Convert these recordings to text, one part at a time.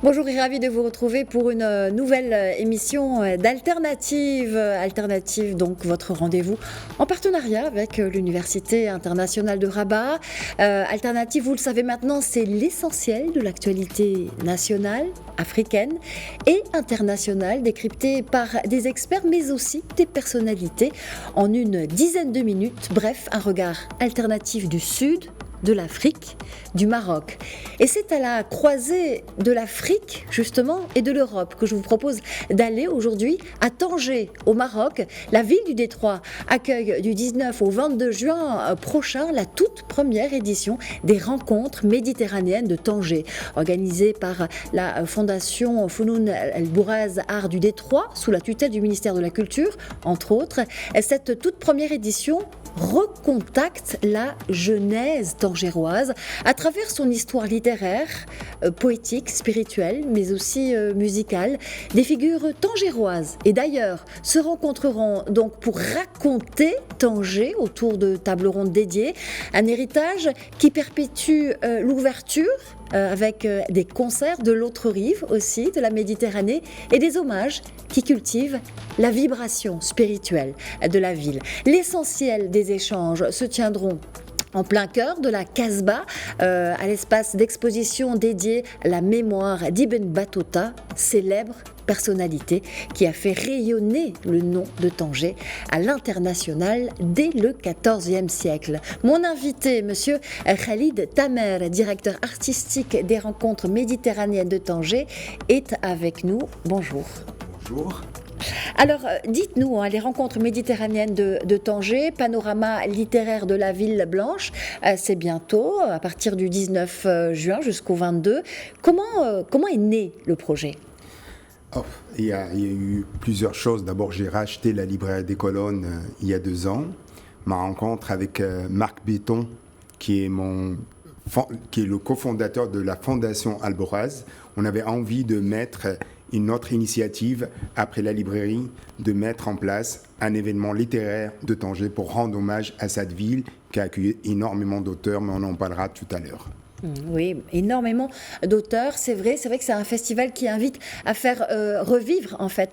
Bonjour et ravi de vous retrouver pour une nouvelle émission d'Alternative. Alternative, donc votre rendez-vous en partenariat avec l'Université internationale de Rabat. Alternative, vous le savez maintenant, c'est l'essentiel de l'actualité nationale, africaine et internationale, décryptée par des experts mais aussi des personnalités en une dizaine de minutes. Bref, un regard alternatif du Sud, de l'Afrique, du Maroc. Et c'est à la croisée de l'Afrique, justement, et de l'Europe que je vous propose d'aller aujourd'hui à Tanger, au Maroc. La ville du Détroit accueille du 19 au 22 juin prochain la toute première édition des rencontres méditerranéennes de Tanger, organisée par la fondation Founoun El Bouraz Art du Détroit, sous la tutelle du ministère de la Culture, entre autres. Et cette toute première édition recontacte la genèse tangéroise à travers son histoire littéraire, poétique, spirituelle, mais aussi musicale. Des figures tangéroises et d'ailleurs se rencontreront donc pour raconter Tanger autour de tables rondes dédiées, un héritage qui perpétue l'ouverture avec des concerts de l'autre rive aussi, de la Méditerranée, et des hommages qui cultivent la vibration spirituelle de la ville. L'essentiel des échanges se tiendront en plein cœur de la Casbah, à l'espace d'exposition dédié à la mémoire d'Ibn Battuta, célèbre personnalité qui a fait rayonner le nom de Tanger à l'international dès le XIVe siècle. Mon invité, monsieur Khalid Tamer, directeur artistique des rencontres méditerranéennes de Tanger, est avec nous. Bonjour. Bonjour. Alors, dites-nous, les rencontres méditerranéennes de Tanger, panorama littéraire de la ville blanche, c'est bientôt, à partir du 19 juin jusqu'au 22. Comment est né le projet ? Il y a eu plusieurs choses. D'abord, j'ai racheté la librairie des Colonnes il y a 2 ans. Ma rencontre avec Marc Béton, qui est le cofondateur de la Fondation Alboraz. On avait envie de mettre une autre initiative, après la librairie, de mettre en place un événement littéraire de Tanger pour rendre hommage à cette ville qui a accueilli énormément d'auteurs, mais on en parlera tout à l'heure. Oui, énormément d'auteurs, c'est vrai que c'est un festival qui invite à faire revivre en fait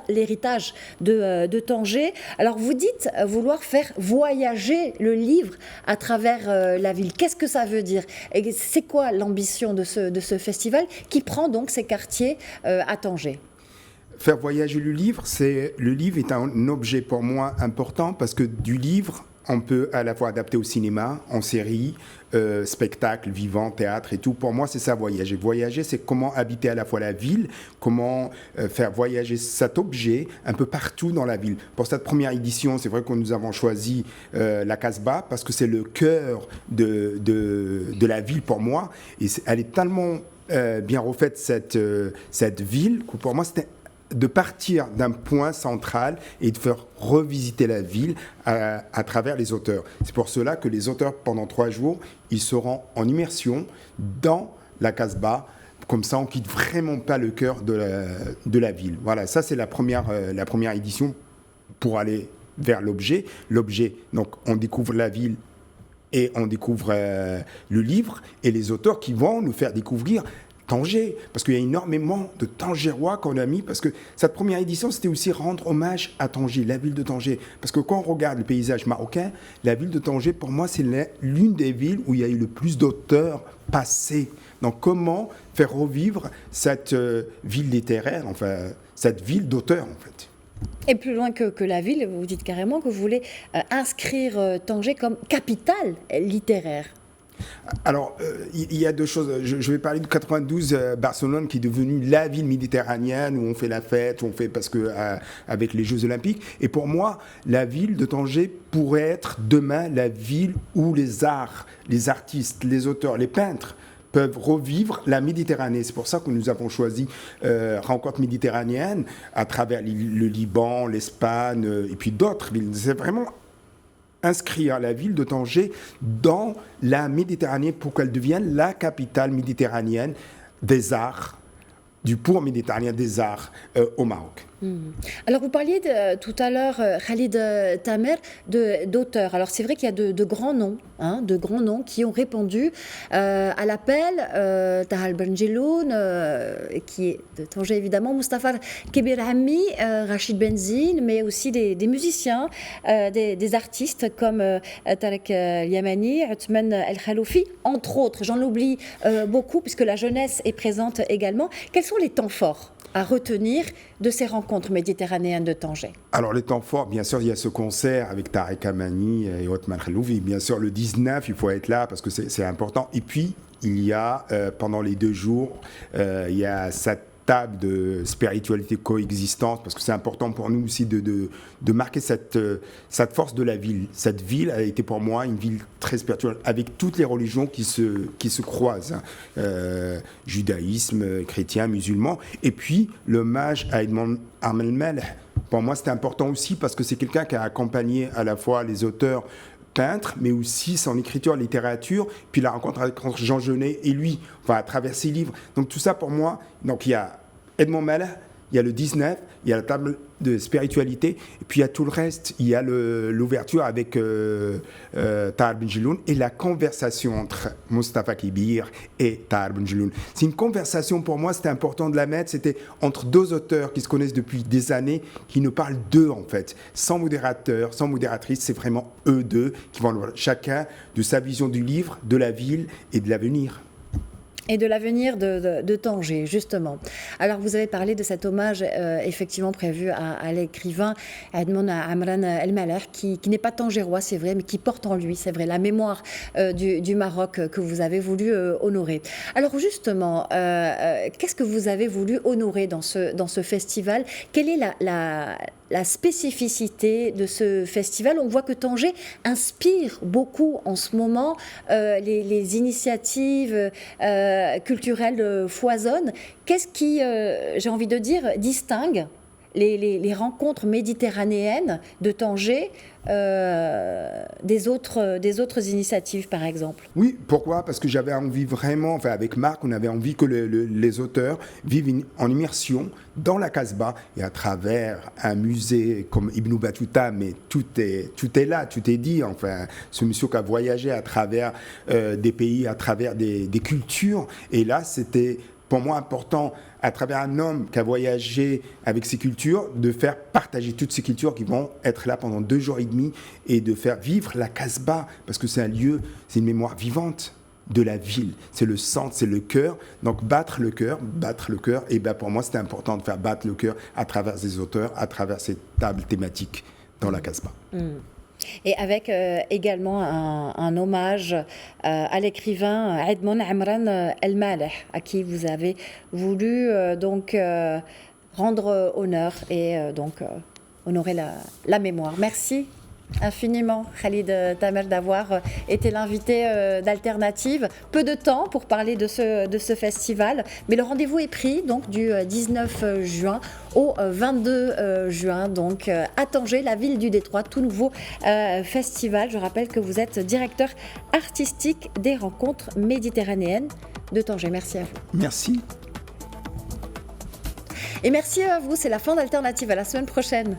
l'héritage de Tanger. Alors vous dites vouloir faire voyager le livre à travers la ville. Qu'est-ce que ça veut dire ? Et c'est quoi l'ambition de ce festival qui prend donc ces quartiers à Tanger ? Faire voyager le livre est un objet pour moi important parce que du livre, on peut à la fois adapter au cinéma, en série, spectacle, vivant, théâtre et tout. Pour moi, c'est ça, voyager. Voyager, c'est comment habiter à la fois la ville, comment faire voyager cet objet un peu partout dans la ville. Pour cette première édition, c'est vrai que nous avons choisi la Casbah parce que c'est le cœur de la ville pour moi. Et elle est tellement bien refaite, cette ville, que pour moi, c'était de partir d'un point central et de faire revisiter la ville à travers les auteurs. C'est pour cela que les auteurs, pendant 3 jours, ils seront en immersion dans la Casbah. Comme ça, on ne quitte vraiment pas le cœur de la ville. Voilà, ça c'est la première édition pour aller vers l'objet. L'objet, donc on découvre la ville et on découvre le livre et les auteurs qui vont nous faire découvrir Tanger, parce qu'il y a énormément de Tangérois qu'on a mis, parce que cette première édition, c'était aussi rendre hommage à Tanger, la ville de Tanger. Parce que quand on regarde le paysage marocain, la ville de Tanger, pour moi, c'est l'une des villes où il y a eu le plus d'auteurs passés. Donc comment faire revivre cette ville littéraire, enfin, cette ville d'auteurs, en fait. Et plus loin que la ville, vous dites carrément que vous voulez inscrire Tanger comme capitale littéraire. Alors, il y a 2 choses. Je vais parler de 92, Barcelone, qui est devenue la ville méditerranéenne où on fait la fête, où on fait parce que avec les Jeux Olympiques. Et pour moi, la ville de Tanger pourrait être demain la ville où les arts, les artistes, les auteurs, les peintres peuvent revivre la Méditerranée. C'est pour ça que nous avons choisi Rencontres méditerranéennes à travers le Liban, l'Espagne et puis d'autres villes. C'est vraiment inscrire la ville de Tanger dans la Méditerranée pour qu'elle devienne la capitale méditerranéenne des arts, du pôle méditerranéen des arts au Maroc. Alors vous parliez tout à l'heure, Khalid Tamer, d'auteurs. Alors c'est vrai qu'il y a de grands noms, de grands noms qui ont répondu à l'appel. Tahar Benjeloun, qui est de Tanger évidemment, Mustafa Kebir Hammi, Rachid Benzine, mais aussi des musiciens, des artistes comme Tarek Yamani, Othman El Khaloufi, entre autres. J'en oublie beaucoup puisque la jeunesse est présente également. Quels sont les temps forts à retenir de ces rencontres méditerranéennes de Tanger? Alors les temps forts, bien sûr, il y a ce concert avec Tarek Amani et Othman Khaloufi. Bien sûr, le 19, il faut être là parce que c'est important. Et puis, il y a, pendant les 2 jours, il y a cette table de spiritualité coexistence, parce que c'est important pour nous aussi de marquer cette force de la ville. Cette ville a été pour moi une ville très spirituelle, avec toutes les religions qui se croisent, judaïsme, chrétien, musulman. Et puis, l'hommage à Edmond Armel-Melch, pour moi c'était important aussi, parce que c'est quelqu'un qui a accompagné à la fois les auteurs peintre, mais aussi son écriture, littérature, puis la rencontre avec Jean Genet et lui, enfin, à travers ses livres. Donc tout ça pour moi, donc il y a Edmond Melch, il y a le 19, il y a la table de spiritualité, et puis il y a tout le reste. Il y a l'ouverture avec Tahar Benjeloun et la conversation entre Mustafa Kebir et Tahar Benjeloun. C'est une conversation, pour moi, c'était important de la mettre. C'était entre 2 auteurs qui se connaissent depuis des années, qui ne parlent d'eux, en fait. Sans modérateur, sans modératrice, c'est vraiment eux deux qui vont chacun de sa vision du livre, de la ville et de l'avenir. Et de l'avenir de Tanger, justement. Alors, vous avez parlé de cet hommage effectivement prévu à l'écrivain Edmond Amran El-Maleh, qui n'est pas tangérois, c'est vrai, mais qui porte en lui, c'est vrai, la mémoire du Maroc que vous avez voulu honorer. Alors, justement, qu'est-ce que vous avez voulu honorer dans ce festival? Quelle est la spécificité de ce festival? On voit que Tanger inspire beaucoup en ce moment, les initiatives culturelles foisonnent. Qu'est-ce qui, j'ai envie de dire, distingue les rencontres méditerranéennes de Tanger des autres initiatives, par exemple? Oui, pourquoi? Parce que j'avais envie vraiment, enfin avec Marc, on avait envie que les auteurs vivent en immersion dans la Casbah et à travers un musée comme Ibn Battuta, mais tout est là, tout est dit. Enfin, ce monsieur qui a voyagé à travers des pays, à travers des cultures, et là c'était pour moi important, à travers un homme qui a voyagé avec ses cultures, de faire partager toutes ces cultures qui vont être là pendant 2 jours et demi et de faire vivre la Casbah, parce que c'est un lieu, c'est une mémoire vivante de la ville. C'est le centre, c'est le cœur. Donc battre le cœur, et bien pour moi c'était important de faire battre le cœur à travers ces auteurs, à travers ces tables thématiques dans la Casbah. Et avec également un hommage à l'écrivain Edmond Amran El-Maleh, à qui vous avez voulu donc rendre honneur et donc honorer la mémoire. Merci infiniment, Khalid Tamer, d'avoir été l'invité d'Alternative. Peu de temps pour parler de ce festival, mais le rendez-vous est pris donc du 19 juin au 22 juin, donc à Tanger, la ville du Détroit, tout nouveau festival. Je rappelle que vous êtes directeur artistique des rencontres méditerranéennes de Tanger. Merci à vous. Merci. Et merci à vous, c'est la fin d'Alternative. À la semaine prochaine.